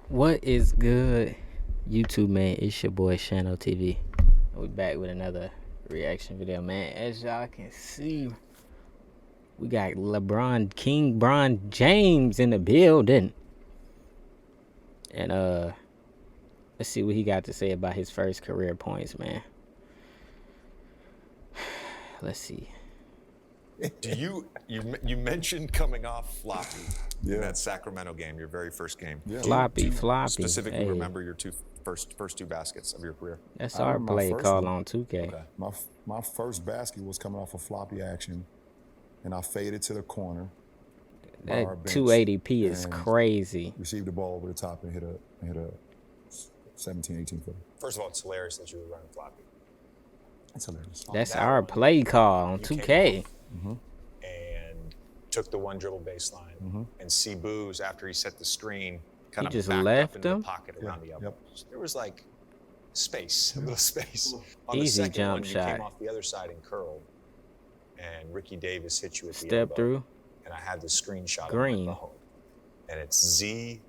What is good, YouTube man? It's your boy ShannoTv. We back with another reaction video, man. As y'all can see, we got Lebron, King Bron James in the building, and let's see what he got to say about his first career points, man. Let's see. Do you mentioned coming off floppy in that Sacramento game, your very first game. Yeah. Floppy. Specifically, Hey, remember your first two baskets of your career. that's I our remember my play first call one. on 2K. Okay. My first basket was coming off a floppy action, and I faded to the corner. by our That bench 280p is and crazy. Received the ball over the top and hit a 17, 18 footer. First of all, it's hilarious that you were running floppy. It's hilarious. That's that our one, play call on you came 2K. off and took the one dribble baseline, and Booz, after he set the screen, kind of just backed left up into him? the pocket around the elbows. Yep. There was like space, a little space. On Easy the second jump one, you shot. came off the other side and curled, and Ricky Davis hit you at the Step elbow. through. And I had the screenshot Green. on my phone. And it's Z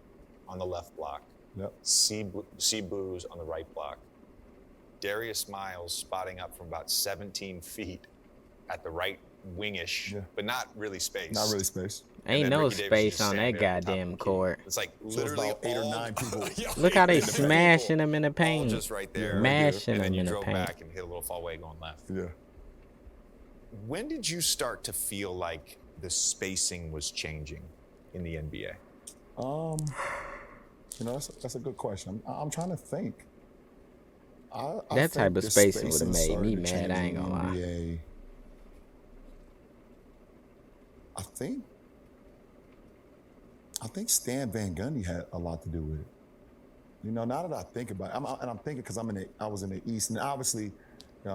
on the left block, Yep. C Booz on the right block, Darius Miles spotting up from about 17 feet at the right wingish, but not really space. Not really space. Ain't then no Ricky Davis space just on standing that there at the top of goddamn the key. court. It's like So it's literally about 8 or all- 9 people. Yeah, Look how they 8 or 9 people, smashing him in the all paint. just right there. Mashing and then him you in the drove paint. back and hit a little fall away going left. Yeah. When did you start to feel like the spacing was changing in the NBA? That's a good question. I'm trying to think. I That think type of the spacing would've made started me to mad, change I ain't in the gonna lie. NBA. I think Stan Van Gundy had a lot to do with it. You know, now that I think about it, I'm thinking because I was in the East, and obviously, they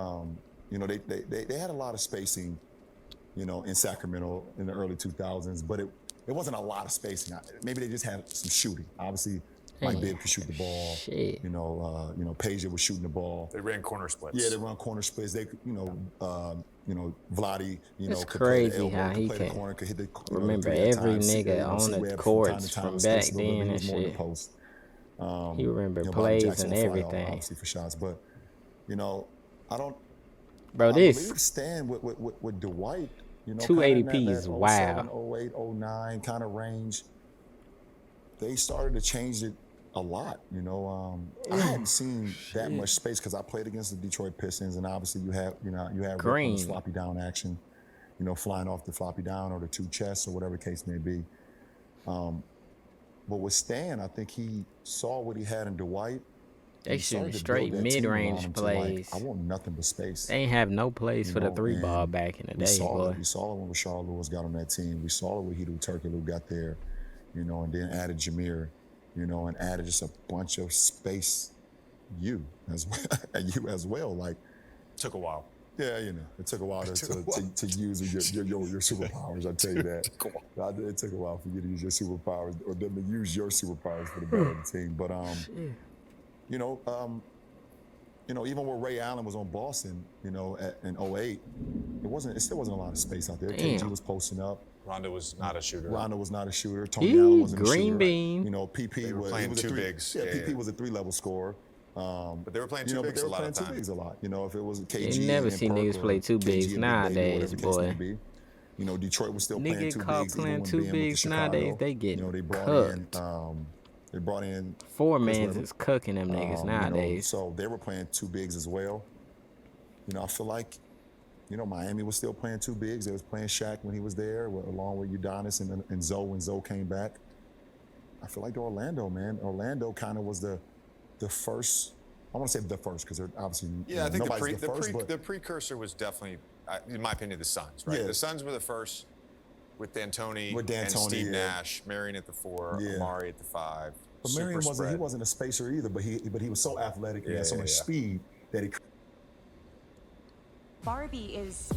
had a lot of spacing, in Sacramento in the early 2000s, but it wasn't a lot of spacing. Maybe they just had some shooting. Obviously, Mike Bibb could shoot the ball. Shit. Peja was shooting the ball. They ran corner splits. Yeah, they run corner splits. They, Vladdy, It's could play the crazy elbow, how could he play the can corner, could hit the remember three at every times. nigga on the C-Webb courts time to from time space back a little then bit. He and was more in the shit. post. He remember Bobby plays Jackson and will fly out, everything. obviously for shots, but I don't. Bro, I this believe Stan with Dwight, 280p is wild. 07, 08, 09 kind of range. They started to change it a lot. I hadn't seen that much space because I played against the Detroit Pistons, and obviously you have Green. floppy down action, flying off the floppy down or the two chests or whatever the case may be. But with Stan, I think he saw what he had in Dwight. They He started shooting to straight build that team around mid-range him to, like, plays. I want nothing but space. They ain't have no place for the three ball and back in the we day, saw boy. it. We saw it when Rashard Lewis got on that team. We saw it when Hedo Turkoglu got there, and then added Jameer, and added just a bunch of space. You as well, and you as well. Like, Took a while. yeah, it took a while to use your superpowers. I tell you that. It took a while for you to use your superpowers, or them to use your superpowers for the better of the team. But even when Ray Allen was on Boston, in 08, it still wasn't a lot of space out there. Damn. KG was posting up. Rondo was not a shooter. Rondo was not a shooter. Tony Allen wasn't a Green shooter. bean. PP They were was playing he was a two three, bigs. Yeah, Yeah, PP yeah. was a 3-level scorer. But they were playing two But bigs they a were lot playing of two time. bigs a lot. If it was KG You never and see Perk niggas or play two KG bigs and Big Baby or nowadays, whatever the case may boy. be. Detroit was still playing Nigga two caught bigs. playing even when two Ben went to bigs Chicago. nowadays, they get They brought cooked. they brought in Four Chris mans Webber. is cooking them niggas nowadays. So they were playing two bigs as well. I feel like, Miami was still playing two bigs. They was playing Shaq when he was there, along with Udonis and Zoe when Zoe came back. I feel like Orlando kind of was the first. I want to say the first because they're obviously Yeah, I think nobody's the first, but the precursor was definitely, in my opinion, the Suns, right? Yeah. The Suns were the first with D'Antoni, With and D'Antoni, Steve yeah. Nash, Marion at the 4, Yeah. Amari at the 5. But super Marion spread. he wasn't a spacer either. But he was so athletic and Yeah, had so yeah, much yeah. speed that he. Barbie is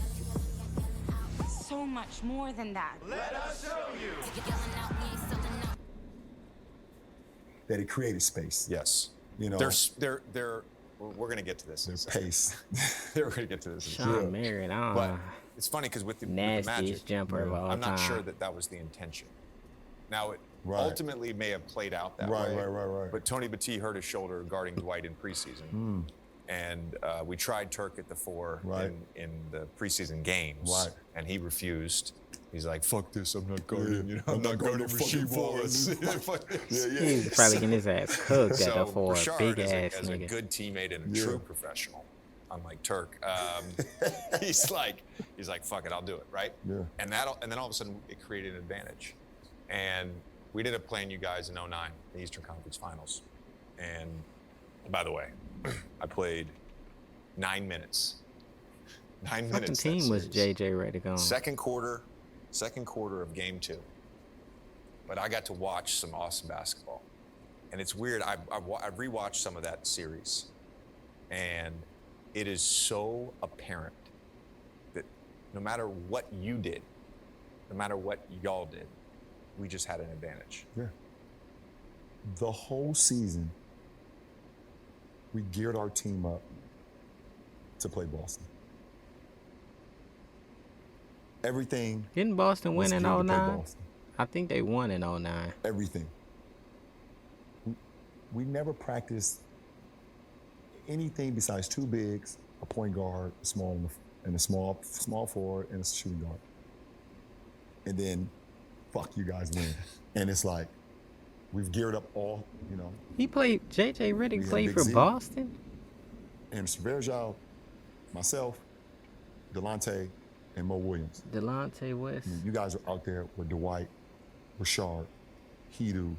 so much more than that. That he created space. Yes. They're we're gonna get to this. Their pace. We're gonna get to this. Sean Marion, I don't But know. it's funny because with the Nastiest Magic, jumper of all I'm not time. sure that was the intention. Now, ultimately may have played out that way. Right. But Tony Batiste hurt his shoulder guarding Dwight in preseason. And we tried Turk at the 4 in the preseason games. And he refused. He's like, fuck this, I'm not guarding, you know, I'm not guarding Rasheed Wallace. He's probably getting his ass cooked at the 4. Rashard, Big ass as nigga. a good teammate and a true professional, unlike Turk, he's like, fuck it, I'll do it, right? Yeah. And then all of a sudden it created an advantage. And we ended up playing you guys in 09, the Eastern Conference Finals. And by the way, I played 9 minutes. 9 minutes. What team was JJ Redick on? Second quarter of game 2. But I got to watch some awesome basketball. And it's weird, I've rewatched some of that series. And it is so apparent that no matter what you did, no matter what y'all did, we just had an advantage. Yeah. The whole season, we geared our team up to play Boston. Everything. Didn't Boston win in was geared to play 09? Boston. I think they won in 09. Everything. We never practiced anything besides 2 bigs, a point guard, a small forward, and a shooting guard. And then, fuck, you guys win. And it's like, we've geared up all, you know. JJ Redick played Big for Z. Boston? And Verjao, myself, Delonte, and Mo Williams. Delonte West. I mean, you guys are out there with Dwight, Rashard, Hedo,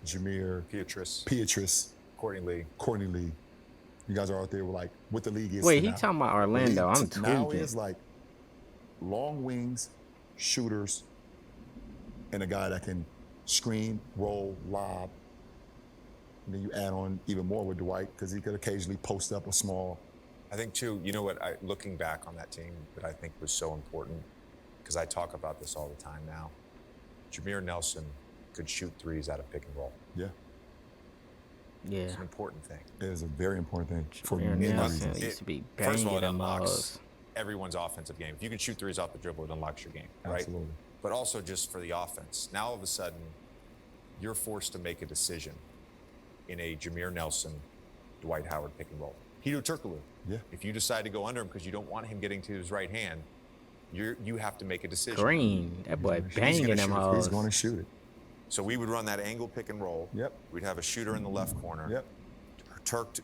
Jameer, Pietrus, Courtney Lee. You guys are out there with like what the league is. Wait, he now. talking about Orlando. I'm tweaking. Now it's like long wings, shooters, and a guy that can screen, roll, lob. And then you add on even more with Dwight because he could occasionally post up a small. I think too, you know what, looking back on that team that I think was so important, because I talk about this all the time now, Jameer Nelson could shoot threes out of pick and roll. Yeah. Yeah. It's an important thing. It is a very important thing for Jameer many Nelson reasons. used to be First of all, banging it them unlocks balls. everyone's offensive game. If you can shoot threes off the dribble, it unlocks your game, right? Absolutely. But also just for the offense. Now all of a sudden, you're forced to make a decision in a Jameer Nelson, Dwight Howard pick and roll. Hedo Turkoglu. Yeah. If you decide to go under him because you don't want him getting to his right hand, you have to make a decision. Green, that boy banging them He's hoes. going to shoot it. So we would run that angle pick and roll. Yep. We'd have a shooter in the left corner. Yep. Turk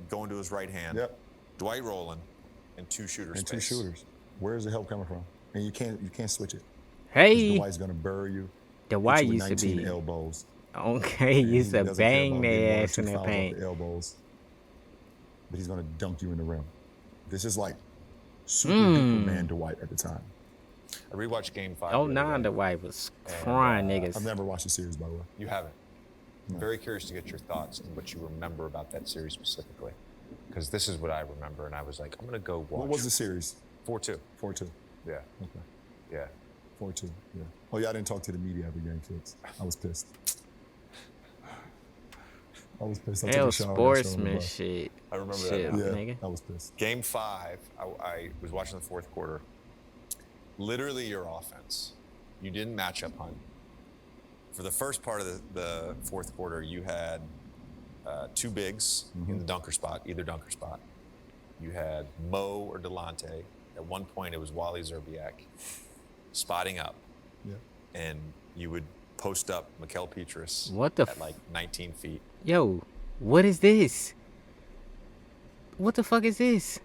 going to his right hand. Yep. Dwight rolling, and 2 shooters. And 2 shooters. Where's the help coming from? And you can't switch it. Hey, Dwight's gonna bury you. Dwight hit you with used to 19 be elbows. okay. And Used he to doesn't care bang about getting their 1 or ass 2 in the fouls off paint. the elbows. But he's gonna dunk you in the rim. This is like super duper man Dwight at the time. I rewatched Game 5. Oh, nah, Dwight was crying niggas. I've never watched the series, by the way. You haven't. I'm very curious to get your thoughts and what you remember about that series specifically, because this is what I remember, and I was like, I'm gonna go watch. What was the series? 4-2. 4-2. Yeah. Okay. Yeah. 4-2. Yeah. Oh yeah, I didn't talk to the media every game, kids. I was pissed. I was pissed. I took Hell, a shower, I showed him the sportsman bus. shit. I remember Shit, that. Yeah, nigga. I was pissed. Game 5, I was watching the 4th quarter. Literally your offense. You didn't match up hunt. For the first part of the 4th quarter, you had 2 bigs in the dunker spot, either dunker spot. You had Mo or Delonte. At one point, it was Wally Zerbiak spotting up. Yeah. And you would post up Mikel Pietrus What the at like 19 feet. Yo, what is this? What the fuck is this?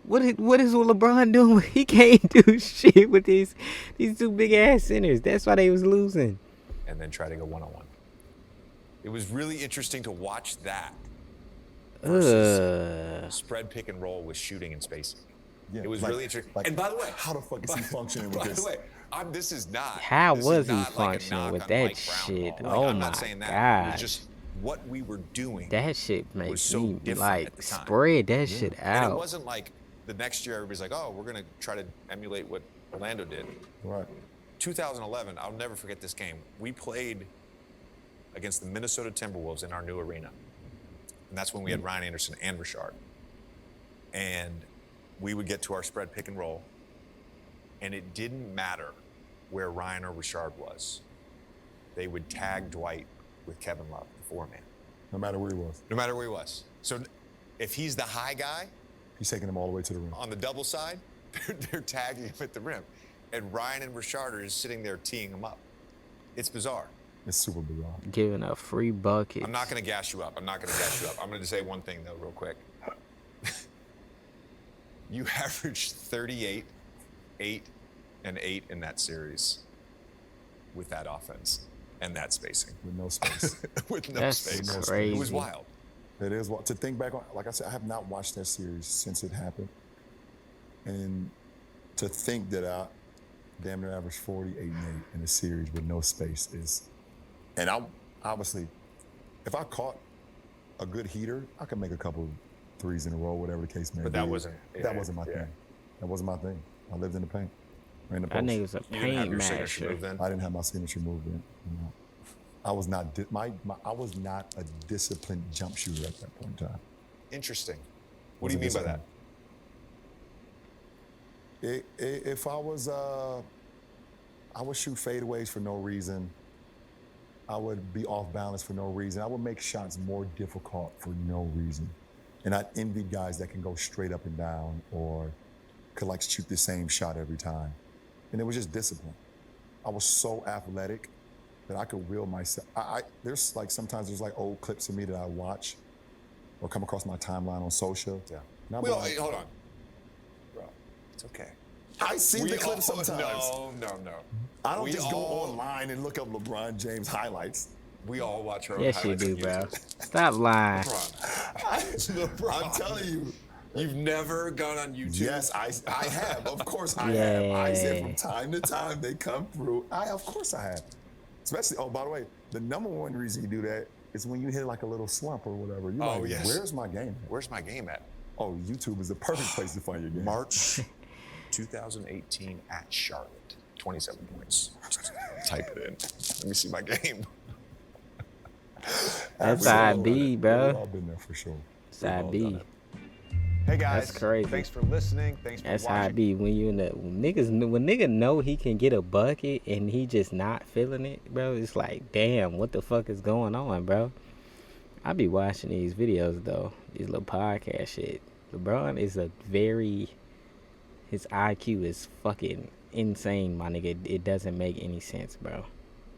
What is LeBron doing? He can't do shit with these 2 big ass centers. That's why they was losing. And then try to go one-on-one. It was really interesting to watch that versus spread pick and roll with shooting and spacing. Yeah, It was like- really interesting. like, And by the way, how the fuck is he functioning with by this? the way, this is not. How this was is he not like a functioning knock with on that Mike Brown shit? at all. Like, Oh I'm not my saying that. It was gosh. just what we were doing. That shit makes so me different like at the time. spread that shit And it out. wasn't like the next year everybody's like, oh, we're going to try to emulate what Orlando did. Right. 2011, I'll never forget this game. We played against the Minnesota Timberwolves in our new arena. And that's when we had Ryan Anderson and Rashard. And we would get to our spread pick and roll. And it didn't matter where Ryan or Richard was, they would tag Dwight with Kevin Love, the 4-man. No matter where he was. No matter where he was. So if he's the high guy, he's taking him all the way to the rim. On the double side, they're tagging him at the rim. And Ryan and Richard are just sitting there teeing him up. It's bizarre. It's super bizarre. Giving a free bucket. I'm not going to gas you up. I'm going to say one thing, though, real quick. You averaged 38, 8, and 8 in that series with that offense and that spacing. With no space. With no That's space. crazy. It was wild. It is wild. To think back on, like I said, I have not watched that series since it happened. And to think that I damn near averaged 48 and 8 in a series with no space is, and I obviously, if I caught a good heater, I could make a couple threes in a row, whatever the case may be. But that wasn't my thing. That wasn't my thing. I lived in the paint. Ran the That post. nigga was a You didn't have paint your signature masher. move then? I didn't have my signature move then. You know. I was not I was not a disciplined jump shooter at that point in time. Interesting. What do you mean by that? If I was, I would shoot fadeaways for no reason. I would be off balance for no reason. I would make shots more difficult for no reason. And I envy guys that can go straight up and down or could like shoot the same shot every time. And it was just discipline. I was so athletic that I could will myself. There's like, sometimes there's like old clips of me that I watch or come across my timeline on social. Yeah. And I'm Well, like, hold on. Bro, it's okay. I see the clips sometimes. No. I don't just go online and look up LeBron James highlights. We all watch our own Yes, you highlights do, on bro. YouTube. Stop lying. LeBron. I'm telling you. You've never gone on YouTube? Yes, I have. Of course I Yeah. have. I said from time to time they come through. Of course I have. Especially, oh, by the way, the number one reason you do that is when you hit like a little slump or whatever. You're like, yes. Where's my game at? Where's my game at? Oh, YouTube is the perfect place to find your game. March 2018 at Charlotte. 27 points. Type it in. Let me see my game. That's We've all side done B, it. bro. We've all been there for sure. Side B. Hey guys, That's crazy. Thanks for listening. Thanks for That's how watching. it be when you in the when nigga know he can get a bucket and he just not feeling it, bro. It's like, damn, what the fuck is going on, bro? I be watching these videos though, these little podcast shit. LeBron is his IQ is fucking insane, my nigga. It doesn't make any sense, bro.